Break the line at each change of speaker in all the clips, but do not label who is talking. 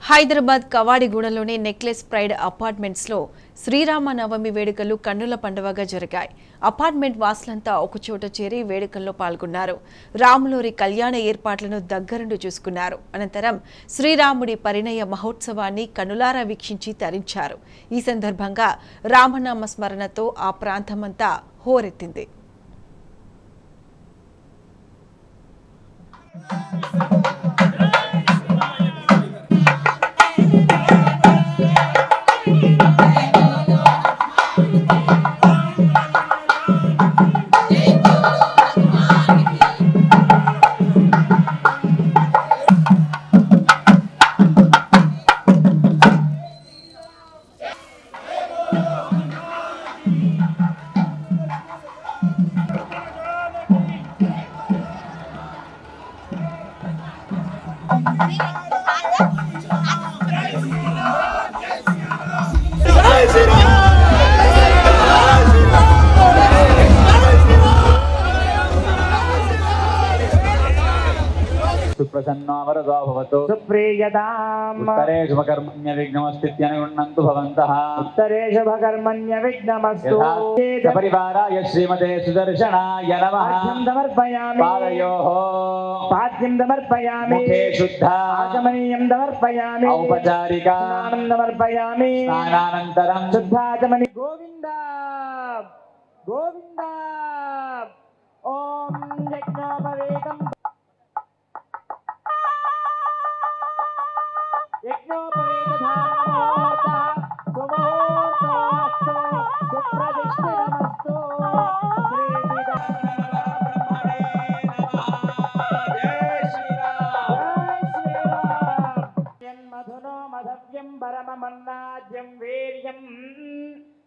Hyderabad కవాడిగూడలోని necklace pride apartments లో శ్రీరామనవమి వేడుకలు కన్నుల పండువగా జరిగాయి. అపార్ట్మెంట్ వాసులంతా ఒకచోట చేరి వేడుకల్లో పాల్గొన్నారు. రాములూరి కళ్యాణ ఏర్పాట్లను దగ్గరుండి చూసుకున్నారు. అనంతరం శ్రీరాముడి పరిణయ మహోత్సవాన్ని కన్నులారా వీక్షించి తరించారు. ఈ సందర్భంగా రామనామ స్మరణతో ఆ ప్రాంతమంతా హోరెత్తింది.
सुप्रसन्नो वरदो भवतु
सुप्रीयताम्
उत्तरे शुभकर्मण्य विघ्नमस्तित्यनुगृह्णन्तु भवन्तः
उत्तरे शुभकर्मण्य विघ्नमस्तु
सपरिवाराय श्रीमते सुदर्शनाय नमः
समर्पयामि
पाद्यं
समर्पयामि
मुखे शुद्धा
आचमनीयं समर्पयामि
औपचारिका
स्नानं समर्पयामि
स्नानानन्तरं
शुद्धाचमनी गोविन्द गोविन्द ॐ यज्ञोपवेदं परमन्नाद्यं वीर्यं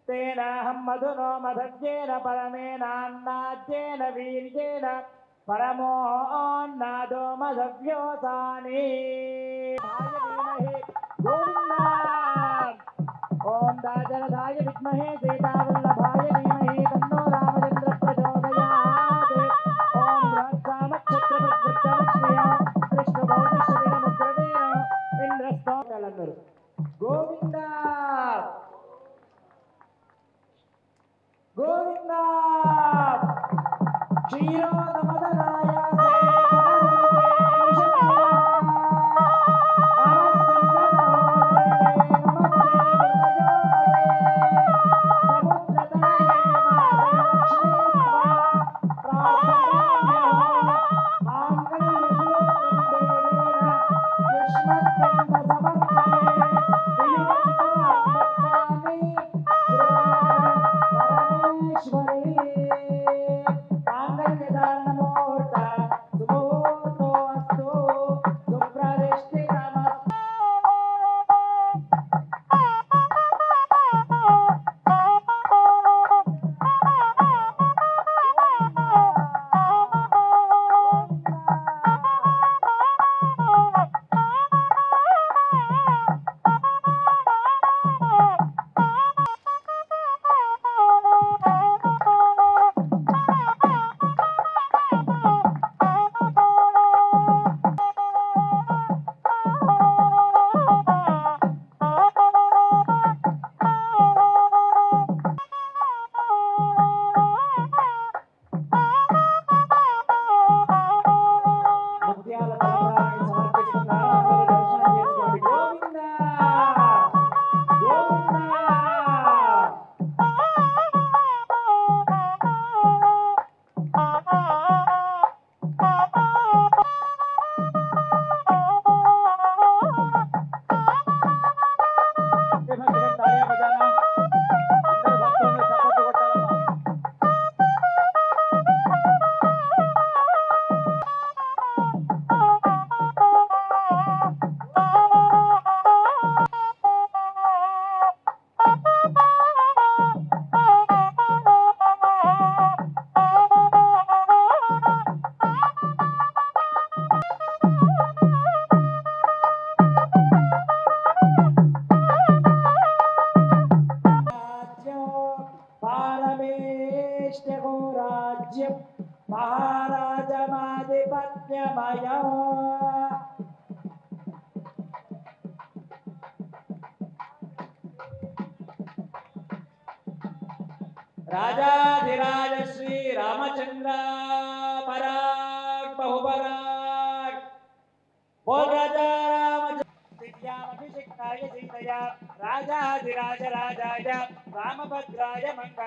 तेनाहं मधुनो मधव्येन परमेनान्नाद्येन वीर्येन परमोन्नादो मधव्योसानि गोविन्द ॐ दाशरथाय विद्महे सीतावल्लभाय धीमहि तन्नो रामचन्द्र प्रचोदयात् ॐ बृहत्सामक्षत्रवृद्धश्रिय कृष्णभौतश्रीमुग्रवीर इन्द्रस्तोकलन्दरु गोविन्द गोविन्द क्षीरोदमदनाय
राजाधिराज श्री रामचंद्र पराग बहुपराग बोल राजा राम
दिव्यामभिषिक्ताय सीतया राजाधिराज राजाय रामभद्राय मंगलम्।